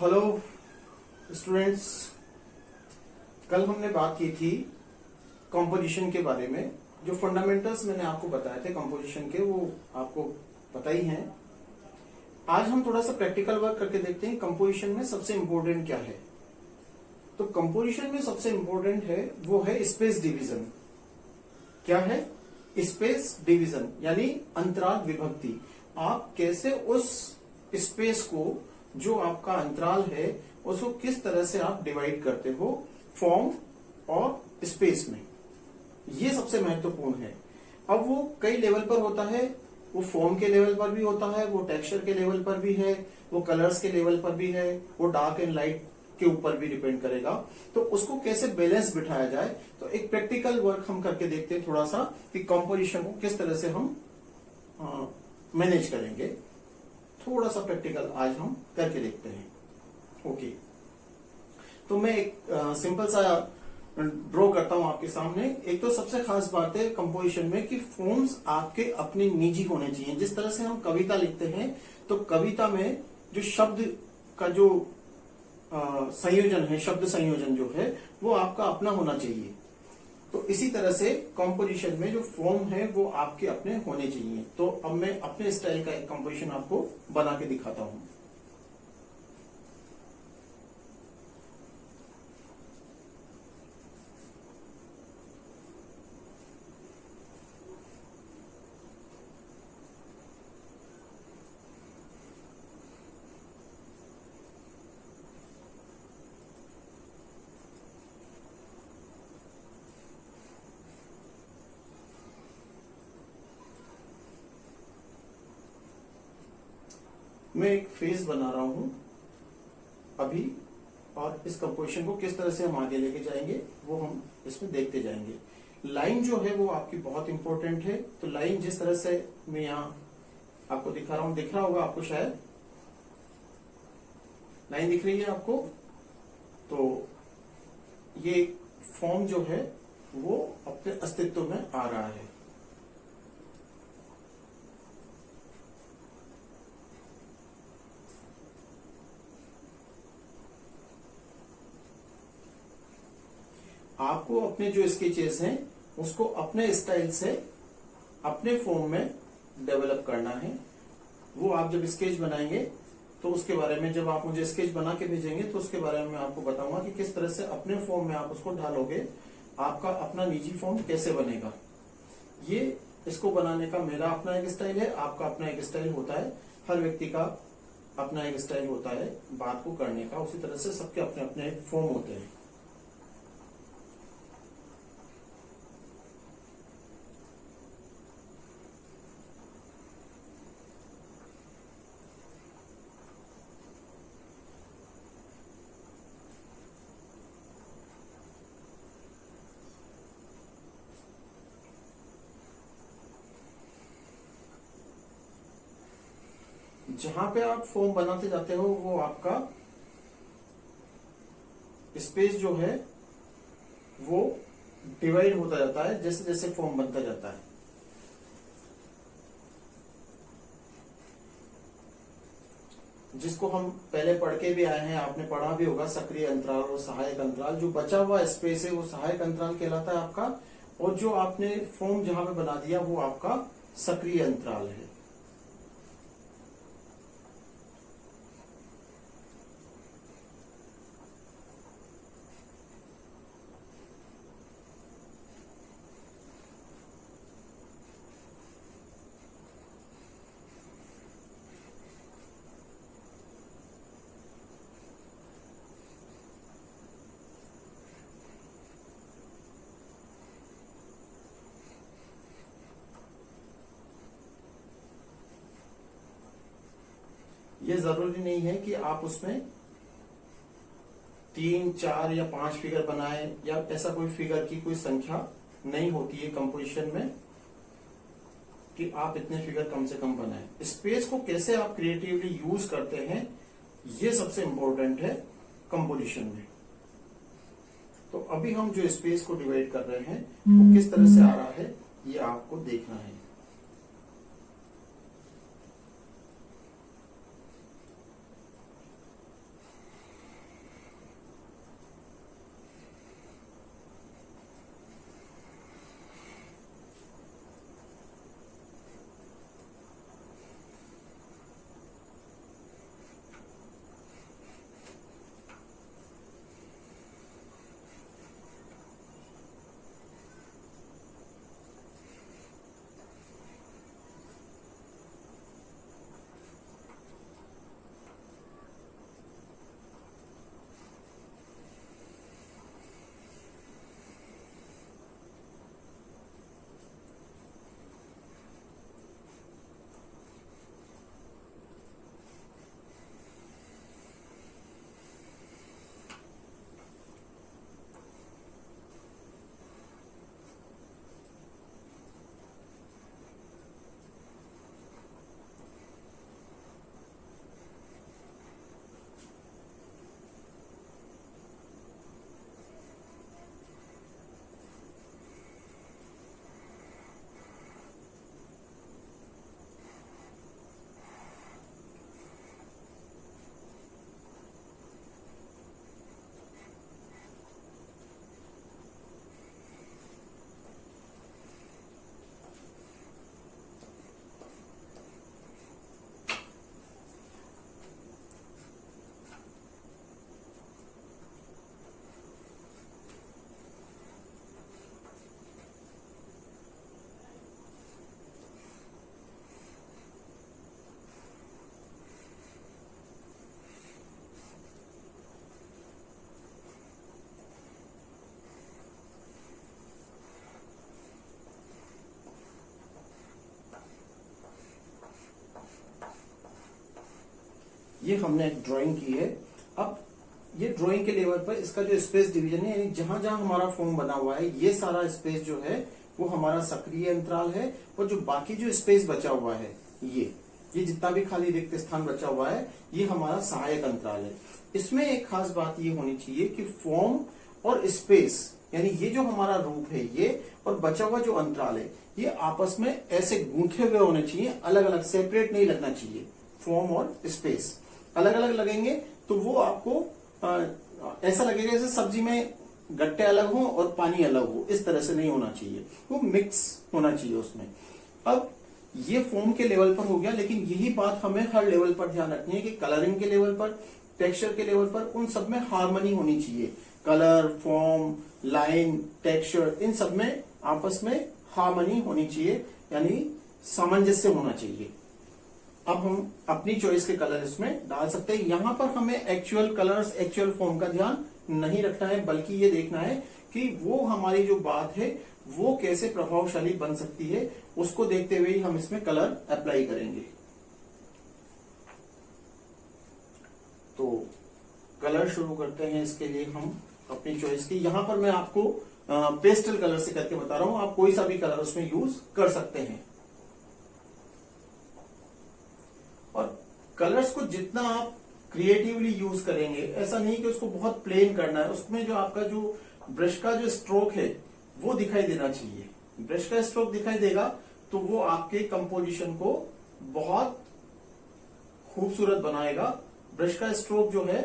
Hello students, कल हमने बात की थी कंपोजिशन के बारे में। जो फंडामेंटल्स मैंने आपको बताए थे कंपोजिशन के, वो आपको पता ही हैं। आज हम थोड़ा सा प्रैक्टिकल वर्क करके देखते हैं कंपोजिशन में सबसे इंपॉर्टेंट क्या है। तो कंपोजिशन में सबसे इंपॉर्टेंट है वो है स्पेस डिवीजन। क्या है? स्पेस डिवीजन यानी अंतराल विभक्ति। आप कैसे उस स्पेस को, जो आपका अंतराल है, उसको किस तरह से आप डिवाइड करते हो फॉर्म और स्पेस में, ये सबसे महत्वपूर्ण है। अब वो कई लेवल पर होता है, वो फॉर्म के लेवल पर भी होता है, वो टेक्सचर के लेवल पर भी है, वो कलर्स के लेवल पर भी है, वो डार्क एंड लाइट के ऊपर भी डिपेंड करेगा। तो उसको कैसे बैलेंस बिठाया जाए, तो एक प्रैक्टिकल वर्क हम करके देखते हैं थोड़ा सा कि कंपोजिशन को किस तरह से हम मैनेज करेंगे। थोड़ा सा प्रैक्टिकल आज हम करके देखते हैं। ओके, तो मैं एक सिंपल सा ड्रॉ करता हूं आपके सामने। एक तो सबसे खास बात है कंपोजिशन में कि फॉर्म्स आपके अपने निजी होने चाहिए। जिस तरह से हम कविता लिखते हैं, तो कविता में जो शब्द का जो संयोजन है, शब्द संयोजन जो है, वो आपका अपना होना चाहिए। तो इसी तरह से कंपोजिशन में जो फॉर्म है वो आपके अपने होने चाहिए। तो अब मैं अपने स्टाइल का एक कंपोजिशन आपको बना के दिखाता हूं। मैं एक फेस बना रहा हूं अभी, और इस कंपोजिशन को किस तरह से हम आगे लेके जाएंगे वो हम इसमें देखते जाएंगे। लाइन जो है वो आपकी बहुत इंपॉर्टेंट है। तो लाइन जिस तरह से मैं यहाँ आपको दिखा रहा हूं, दिख रहा होगा आपको, शायद लाइन दिख रही है आपको। तो ये फॉर्म जो है वो अपने अस्तित्व में आ रहा है। आपको अपने जो स्केचेस हैं उसको अपने स्टाइल से अपने फॉर्म में डेवलप करना है। वो आप जब स्केच बनाएंगे तो उसके बारे में, जब आप मुझे स्केच बना के भेजेंगे तो उसके बारे में मैं आपको बताऊंगा कि किस तरह से अपने फॉर्म में आप उसको ढालोगे। आपका अपना निजी फॉर्म कैसे बनेगा, ये इसको बनाने का मेरा अपना एक स्टाइल है, आपका अपना एक स्टाइल होता है, हर व्यक्ति का अपना एक स्टाइल होता है बात को करने का। उसी तरह से सबके अपने अपने फॉर्म होते हैं। जहां पे आप फॉर्म बनाते जाते हो वो आपका स्पेस जो है वो डिवाइड होता जाता है जैसे जैसे फॉर्म बनता जाता है। जिसको हम पहले पढ़ के भी आए हैं, आपने पढ़ा भी होगा, सक्रिय अंतराल और सहायक अंतराल। जो बचा हुआ स्पेस है वो सहायक अंतराल कहलाता है आपका, और जो आपने फॉर्म जहां पे बना दिया वो आपका सक्रिय अंतराल है। ये जरूरी नहीं है कि आप उसमें 3, 4 या 5 फिगर बनाए, या ऐसा कोई फिगर की कोई संख्या नहीं होती है कंपोजिशन में कि आप इतने फिगर कम से कम बनाए। स्पेस को कैसे आप क्रिएटिवली यूज करते हैं, ये सबसे इंपॉर्टेंट है कंपोजिशन में। तो अभी हम जो स्पेस को डिवाइड कर रहे हैं वो किस तरह से आ रहा है ये आपको देखना है। ये हमने एक ड्राइंग की है। अब ये ड्राइंग के लेवल पर इसका जो स्पेस डिवीजन है, यानी जहां जहां हमारा फॉर्म बना हुआ है, ये सारा स्पेस जो है वो हमारा सक्रिय अंतराल है, और जो बाकी जो स्पेस बचा हुआ है, ये जितना भी खाली रिक्त स्थान बचा हुआ है, ये हमारा सहायक अंतराल है। इसमें एक खास बात ये होनी चाहिए कि फॉर्म और स्पेस, यानी ये जो हमारा रूप है ये, और बचा हुआ जो अंतराल है, ये आपस में ऐसे गूंथे हुए होने चाहिए, अलग अलग, सेपरेट नहीं लगना चाहिए। फॉर्म और स्पेस अलग अलग लगेंगे तो वो आपको ऐसा लगेगा जैसे सब्जी में गट्टे अलग हो और पानी अलग हो, इस तरह से नहीं होना चाहिए, वो मिक्स होना चाहिए उसमें। अब ये फॉर्म के लेवल पर हो गया, लेकिन यही बात हमें हर लेवल पर ध्यान रखनी है कि कलरिंग के लेवल पर, टेक्सचर के लेवल पर, उन सब में हार्मनी होनी चाहिए। कलर, फॉर्म, लाइन, टेक्सचर, इन सब में आपस में हार्मनी होनी चाहिए, यानी सामंजस्य होना चाहिए। अब हम अपनी चॉइस के कलर इसमें डाल सकते हैं। यहां पर हमें एक्चुअल कलर्स, एक्चुअल फॉर्म का ध्यान नहीं रखना है, बल्कि ये देखना है कि वो हमारी जो बात है वो कैसे प्रभावशाली बन सकती है, उसको देखते हुए ही हम इसमें कलर अप्लाई करेंगे। तो कलर शुरू करते हैं। इसके लिए हम अपनी चॉइस की, यहां पर मैं आपको पेस्टल कलर से करके बता रहा हूं, आप कोई सा भी कलर उसमें यूज कर सकते हैं। और कलर्स को जितना आप क्रिएटिवली यूज करेंगे, ऐसा नहीं कि उसको बहुत प्लेन करना है, उसमें जो आपका जो ब्रश का जो स्ट्रोक है वो दिखाई देना चाहिए। ब्रश का स्ट्रोक दिखाई देगा तो वो आपके कंपोजिशन को बहुत खूबसूरत बनाएगा। ब्रश का स्ट्रोक जो है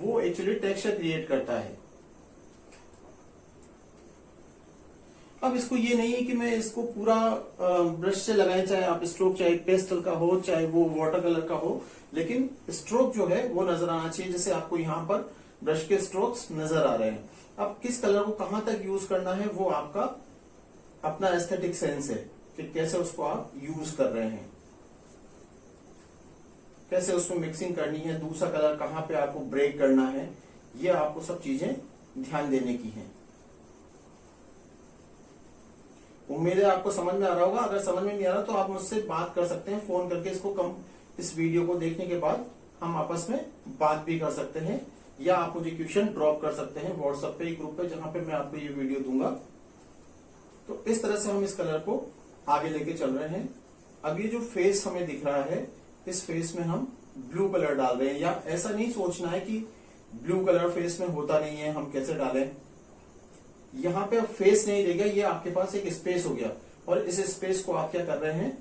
वो एक्चुअली टेक्सचर क्रिएट करता है। अब इसको ये नहीं है कि मैं इसको पूरा ब्रश से लगाए, चाहे आप स्ट्रोक चाहे पेस्टल का हो चाहे वो वाटर कलर का हो, लेकिन स्ट्रोक जो है वो नजर आना चाहिए, जैसे आपको यहाँ पर ब्रश के स्ट्रोक्स नजर आ रहे हैं। अब किस कलर को कहां तक यूज करना है वो आपका अपना एस्थेटिक सेंस है कि कैसे उसको आप यूज कर रहे हैं, कैसे उसमें मिक्सिंग करनी है, दूसरा कलर कहां पे आपको ब्रेक करना है, ये आपको सब चीजें ध्यान देने की हैं। उम्मीद है आपको समझ में आ रहा होगा। अगर समझ में नहीं आ रहा तो आप मुझसे बात कर सकते हैं फोन करके। इस वीडियो को देखने के बाद हम आपस में बात भी कर सकते हैं, या आप मुझे क्वेश्चन ड्रॉप कर सकते हैं व्हाट्सएप पे, ग्रुप पे, जहां पे मैं आपको ये वीडियो दूंगा। तो इस तरह से हम इस कलर को आगे लेके चल रहे हैं। अब ये जो फेस हमें दिख रहा है, इस फेस में हम ब्लू कलर डाल रहे हैं, या ऐसा नहीं सोचना है कि ब्लू कलर फेस में होता नहीं है, हम कैसे डालें। यहां पे अब फेस नहीं रहेगा, ये आपके पास एक स्पेस हो गया, और इस स्पेस को आप क्या कर रहे हैं,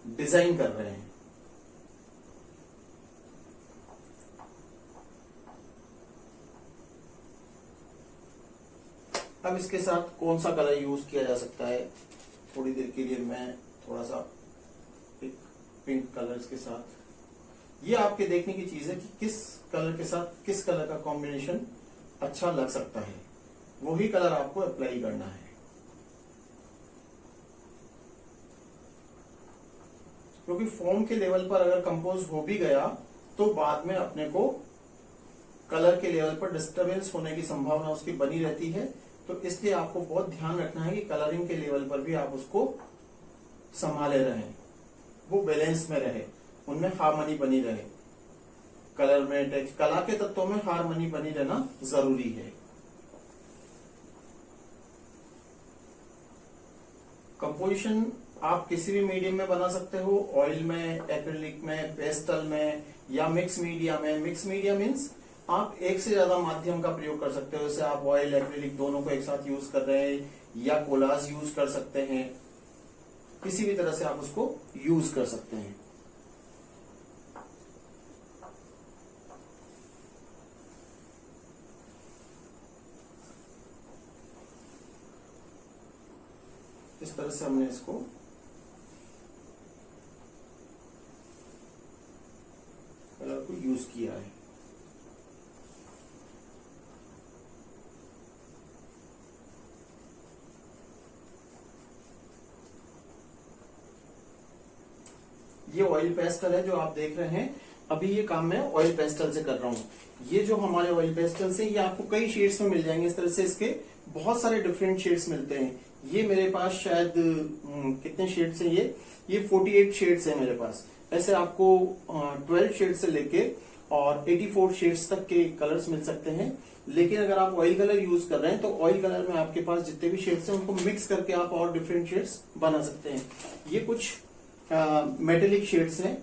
डिजाइन कर रहे हैं। अब इसके साथ कौन सा कलर यूज किया जा सकता है, थोड़ी देर के लिए मैं थोड़ा सा एक पिंक कलर के साथ, ये आपके देखने की चीज है कि किस कलर के साथ किस कलर का कॉम्बिनेशन अच्छा लग सकता है, वही कलर आपको अप्लाई करना है। क्योंकि फॉर्म के लेवल पर अगर कंपोज हो भी गया तो बाद में अपने को कलर के लेवल पर डिस्टरबेंस होने की संभावना उसकी बनी रहती है। तो इसलिए आपको बहुत ध्यान रखना है कि कलरिंग के लेवल पर भी आप उसको संभाले रहें, वो बैलेंस में रहे, उनमें हार्मनी बनी रहे। कलर में, कला के तत्वों में हार्मनी बनी रहना जरूरी है। कंपोजिशन आप किसी भी मीडियम में बना सकते हो, ऑयल में, एक्रिलिक में, पेस्टल में, या मिक्स मीडिया में। मिक्स मीडिया मीन्स आप एक से ज्यादा माध्यम का प्रयोग कर सकते हो, जैसे आप ऑयल, एक्रिलिक दोनों को एक साथ यूज कर रहे हैं, या कोलाज यूज कर सकते हैं, किसी भी तरह से आप उसको यूज कर सकते हैं। इस तरह से हमने इसको कलर को यूज किया है। ये ऑयल पेस्टल है जो आप देख रहे हैं। अभी ये काम मैं ऑयल पेस्टल से कर रहा हूं। ये जो हमारे ऑयल पेस्टल से, ये आपको कई शेड्स में मिल जाएंगे। इस तरह से इसके बहुत सारे डिफरेंट शेड्स मिलते हैं। ये मेरे पास शायद कितने शेड्स हैं, ये 48 शेड्स है मेरे पास। ऐसे आपको 12 शेड से लेके और 84 शेड्स तक के कलर्स मिल सकते हैं। लेकिन अगर आप ऑयल कलर यूज कर रहे हैं तो ऑयल कलर में आपके पास जितने भी शेड्स हैं उनको मिक्स करके आप और डिफरेंट शेड्स बना सकते हैं। ये कुछ मेटेलिक शेड्स हैं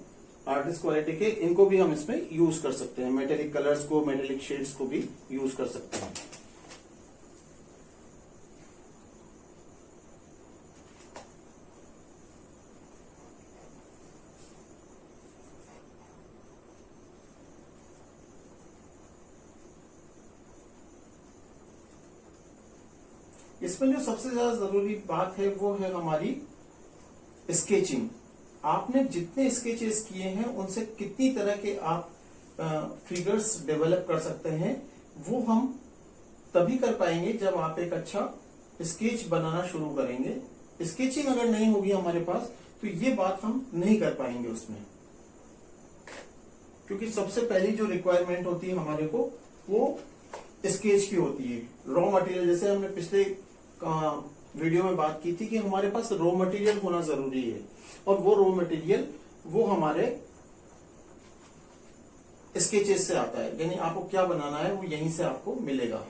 आर्टिस्ट क्वालिटी के, इनको भी हम इसमें यूज कर सकते हैं। मेटेलिक कलर्स को, मेटेलिक शेड्स को भी यूज कर सकते हैं। इसमें जो सबसे ज्यादा जरूरी बात है वो है हमारी स्केचिंग। आपने जितने स्केचेस किए हैं उनसे कितनी तरह के आप फिगर्स डेवलप कर सकते हैं, वो हम तभी कर पाएंगे जब आप एक अच्छा स्केच बनाना शुरू करेंगे। स्केचिंग अगर नहीं होगी हमारे पास तो ये बात हम नहीं कर पाएंगे उसमें, क्योंकि सबसे पहली जो रिक्वायरमेंट होती है हमारे को वो स्केच की होती है। रॉ मटेरियल, जैसे हमने पिछले वीडियो में बात की थी कि हमारे पास रॉ मटेरियल होना जरूरी है, और वो रॉ मटेरियल वो हमारे स्केचेस से आता है। यानी आपको क्या बनाना है वो यहीं से आपको मिलेगा।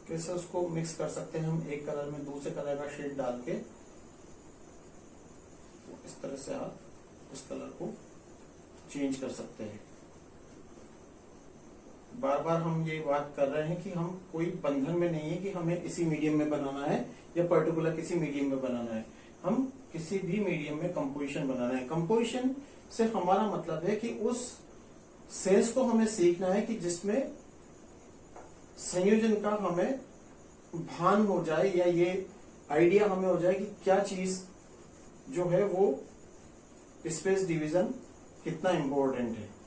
कैसे उसको मिक्स कर सकते हैं हम, एक कलर में दूसरे कलर का शेड डाल के इस तरह से आप उस कलर को चेंज कर सकते हैं। बार बार हम ये बात कर रहे हैं कि हम कोई बंधन में नहीं है कि हमें इसी मीडियम में बनाना है या पर्टिकुलर किसी मीडियम में बनाना है। हम किसी भी मीडियम में कंपोजिशन बनाना है। कंपोजिशन से हमारा मतलब है कि उस सेंस को हमें सीखना है कि जिसमें संयोजन का हमें भान हो जाए, या ये आइडिया हमें हो जाए कि क्या चीज जो है वो स्पेस डिवीजन कितना इंपॉर्टेंट है।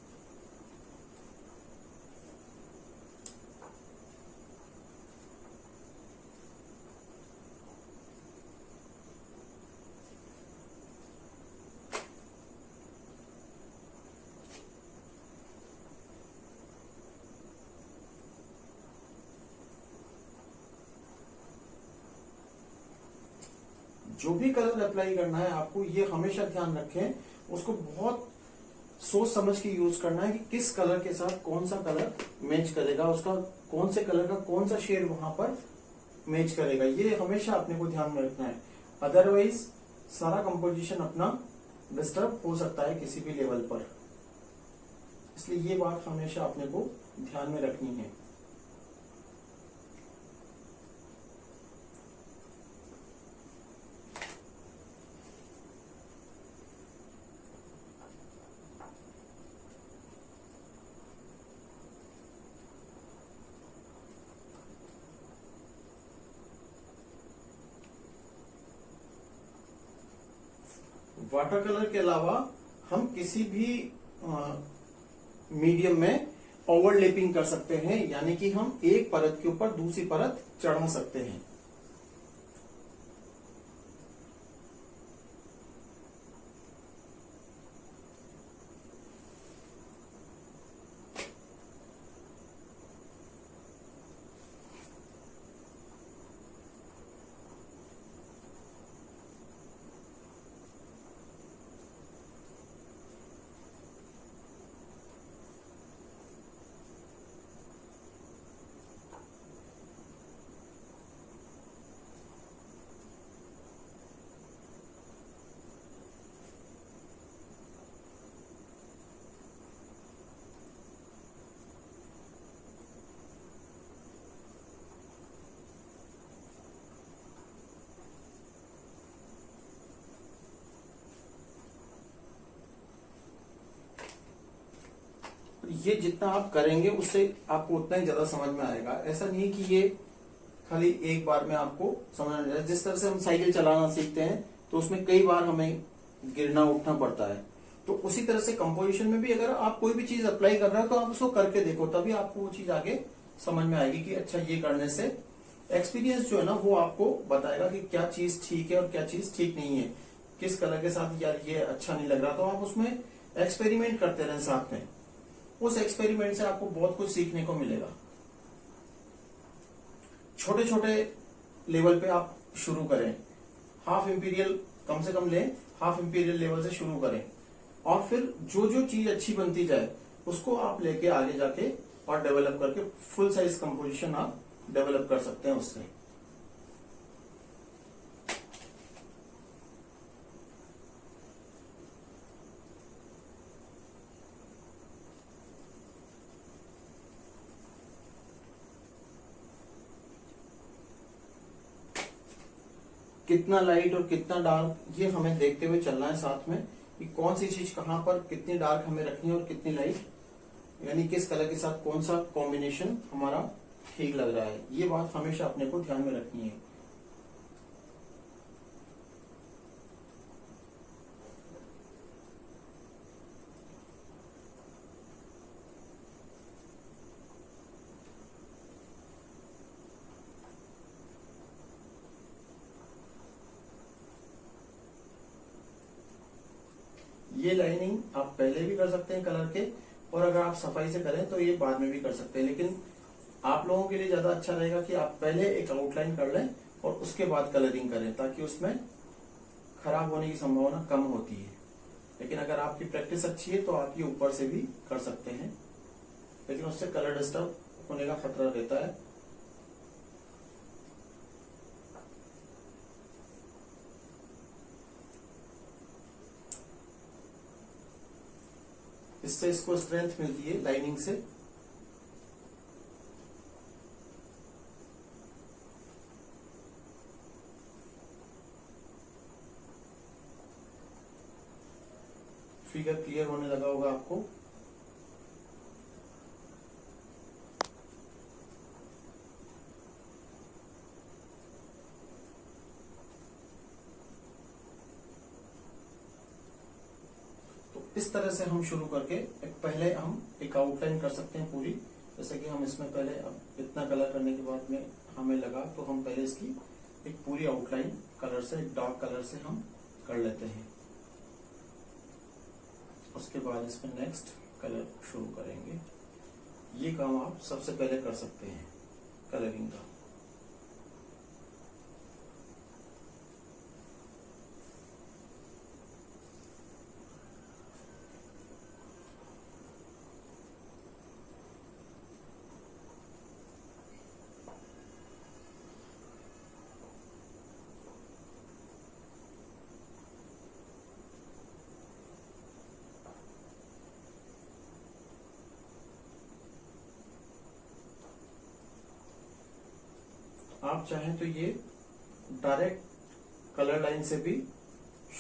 जो भी कलर अप्लाई करना है आपको ये हमेशा ध्यान रखें, उसको बहुत सोच समझ के यूज करना है कि किस कलर के साथ कौन सा कलर मैच करेगा, उसका कौन से कलर का कौन सा शेड वहां पर मैच करेगा, ये हमेशा अपने को ध्यान में रखना है। अदरवाइज सारा कंपोजिशन अपना डिस्टर्ब हो सकता है किसी भी लेवल पर। इसलिए ये बात हमेशा अपने को ध्यान में रखनी है। वाटर कलर के अलावा हम किसी भी मीडियम में ओवरलैपिंग कर सकते हैं, यानी कि हम एक परत के ऊपर दूसरी परत चढ़ा सकते हैं। ये जितना आप करेंगे उससे आपको उतना ही ज्यादा समझ में आएगा। ऐसा नहीं कि ये खाली एक बार में आपको समझ आ जाए। जिस तरह से हम साइकिल चलाना सीखते हैं तो उसमें कई बार हमें गिरना उठना पड़ता है, तो उसी तरह से कंपोजिशन में भी अगर आप कोई भी चीज अप्लाई कर रहे हो तो आप उसको करके देखो, तभी आपको वो चीज आगे समझ में आएगी कि अच्छा ये करने से एक्सपीरियंस जो है ना वो आपको बताएगा कि क्या चीज ठीक है और क्या चीज ठीक नहीं है, किस कलर के साथ यार ये अच्छा नहीं लग रहा। तो आप उसमें एक्सपेरिमेंट करते रहें साथ में, उस एक्सपेरिमेंट से आपको बहुत कुछ सीखने को मिलेगा। छोटे छोटे लेवल पे आप शुरू करें, हाफ इंपीरियल कम से कम लें, हाफ इंपीरियल लेवल से शुरू करें, और फिर जो जो चीज अच्छी बनती जाए उसको आप लेके आगे जाके और डेवलप करके फुल साइज कंपोजिशन आप डेवलप कर सकते हैं उससे। कितना लाइट और कितना डार्क ये हमें देखते हुए चलना है साथ में, कि कौन सी चीज कहां पर कितनी डार्क हमें रखनी है और कितनी लाइट, यानी किस कलर के साथ कौन सा कॉम्बिनेशन हमारा ठीक लग रहा है। ये बात हमेशा अपने को ध्यान में रखनी है। ये लाइनिंग आप पहले भी कर सकते हैं कलर के, और अगर आप सफाई से करें तो ये बाद में भी कर सकते हैं, लेकिन आप लोगों के लिए ज्यादा अच्छा रहेगा कि आप पहले एक आउटलाइन कर लें और उसके बाद कलरिंग करें, ताकि उसमें खराब होने की संभावना कम होती है। लेकिन अगर आपकी प्रैक्टिस अच्छी है तो आप ये ऊपर से भी कर सकते हैं, लेकिन उससे कलर डिस्टर्ब होने का खतरा रहता है। इससे इसको स्ट्रेंथ मिलती है लाइनिंग से। फिगर क्लियर होने लगा होगा आपको। इस तरह से हम शुरू करके पहले हम एक आउटलाइन कर सकते हैं पूरी, जैसे कि हम इसमें पहले अब इतना कलर करने के बाद में हमें लगा तो हम पहले इसकी एक पूरी आउटलाइन कलर से, एक डार्क कलर से हम कर लेते हैं। उसके बाद इसमें नेक्स्ट कलर शुरू करेंगे। ये काम आप सबसे पहले कर सकते हैं कलरिंग का। आप चाहें तो ये डायरेक्ट कलर लाइन से भी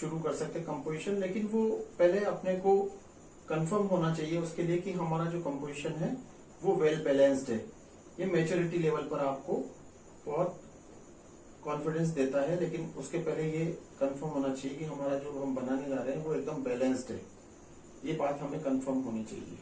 शुरू कर सकते हैं कंपोजिशन, लेकिन वो पहले अपने को कंफर्म होना चाहिए उसके लिए कि हमारा जो कंपोजिशन है वो वेल बैलेंस्ड है। ये मैच्योरिटी लेवल पर आपको बहुत कॉन्फिडेंस देता है, लेकिन उसके पहले ये कंफर्म होना चाहिए कि हमारा जो हम बनाने जा रहे हैं वो एकदम बैलेंस्ड है। ये बात हमें कंफर्म होनी चाहिए।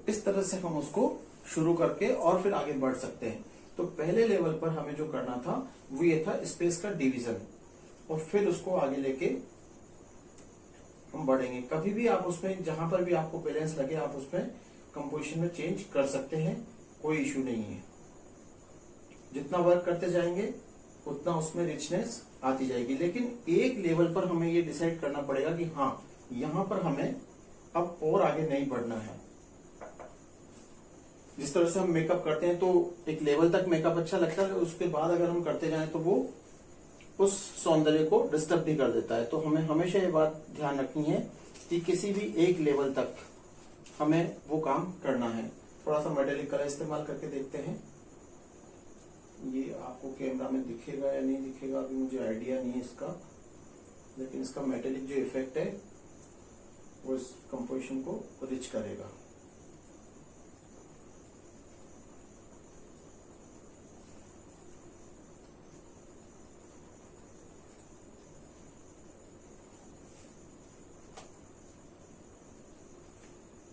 इस तरह से हम उसको शुरू करके और फिर आगे बढ़ सकते हैं। तो पहले लेवल पर हमें जो करना था वो ये था स्पेस का डिवीजन, और फिर उसको आगे लेके हम बढ़ेंगे। कभी भी आप उसमें जहां पर भी आपको बैलेंस लगे आप उसमें कंपोजिशन में चेंज कर सकते हैं, कोई इश्यू नहीं है। जितना वर्क करते जाएंगे उतना उसमें रिचनेस आती जाएगी। लेकिन एक लेवल पर हमें ये डिसाइड करना पड़ेगा कि हाँ, यहां पर हमें अब और आगे नहीं बढ़ना है। जिस तरह से हम मेकअप करते हैं तो एक लेवल तक मेकअप अच्छा लगता है, उसके बाद अगर हम करते जाएं तो वो उस सौंदर्य को डिस्टर्ब भी कर देता है। तो हमें हमेशा ये बात ध्यान रखनी है कि किसी भी एक लेवल तक हमें वो काम करना है। थोड़ा सा मेटेलिक कलर इस्तेमाल करके देखते हैं। ये आपको कैमरा में दिखेगा या नहीं दिखेगा अभी मुझे आइडिया नहीं है इसका, लेकिन इसका मेटेलिक जो इफेक्ट है वो इस कंपोजिशन को रिच करेगा।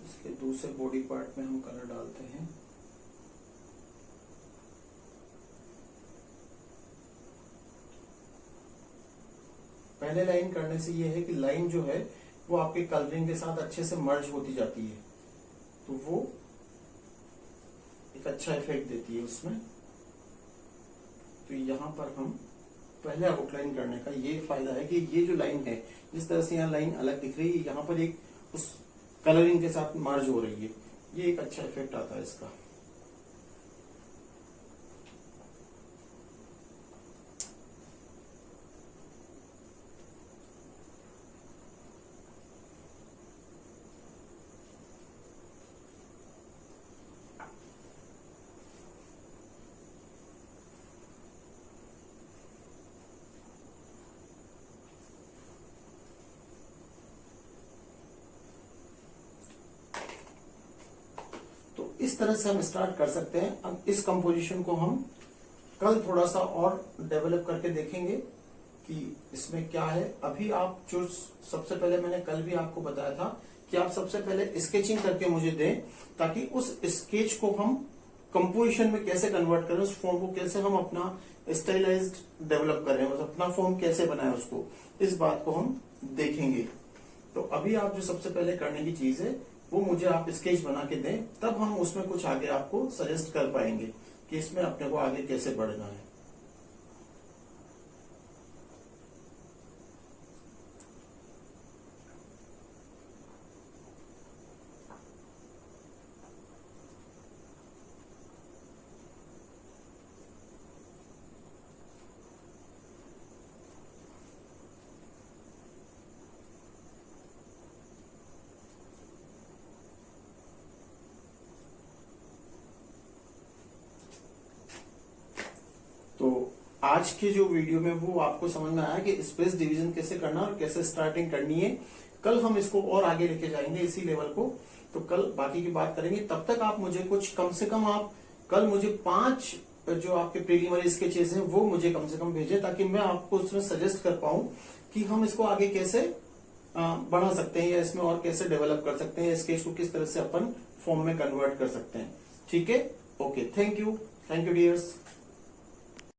इसके दूसरे बॉडी पार्ट में हम कलर डालते हैं। पहले लाइन करने से ये है कि लाइन जो है वो आपके कलरिंग के साथ अच्छे से मर्ज होती जाती है, तो वो एक अच्छा इफेक्ट देती है उसमें। तो यहाँ पर हम पहले आउटलाइन करने का ये फायदा है कि ये जो लाइन है, जिस तरह से यहाँ लाइन अलग दिख रही है, यहाँ पर एक उस कलरिंग के साथ मर्ज हो रही है, ये एक अच्छा इफेक्ट आता है इसका। इस तरह से हम स्टार्ट कर सकते हैं। अब इस कंपोजिशन को हम कल थोड़ा सा और डेवलप करके देखेंगे कि इसमें क्या है। अभी आप जो सबसे पहले मैंने कल भी आपको बताया था कि आप सबसे पहले स्केचिंग करके मुझे दें, ताकि उस स्केच को हम कंपोजिशन में कैसे कन्वर्ट करें, उस फॉर्म को कैसे हम अपना स्टाइलाइज्ड डेवलप करें, अपना फॉर्म कैसे बनाए उसको, इस बात को हम देखेंगे। तो अभी आप जो सबसे पहले करने की चीज है वो मुझे आप स्केच बना के दें, तब हम उसमें कुछ आगे आपको सजेस्ट कर पाएंगे कि इसमें अपने को आगे कैसे बढ़ना है। तो आज के जो वीडियो में वो आपको समझ में आया कि स्पेस डिवीजन कैसे करना और कैसे स्टार्टिंग करनी है। कल हम इसको और आगे लेके जाएंगे इसी लेवल को, तो कल बाकी की बात करेंगे। तब तक आप मुझे कुछ कम से कम आप कल मुझे 5 जो आपके प्रीलिमिनरी स्केचेस हैं वो मुझे कम से कम भेजें, ताकि मैं आपको उसमें सजेस्ट कर पाऊं कि हम इसको आगे कैसे बढ़ा सकते हैं या इसमें और कैसे डेवलप कर सकते हैं, स्केच को किस तरह से अपन फॉर्म में कन्वर्ट कर सकते हैं। ठीक है, ओके, थैंक यू डियर्स।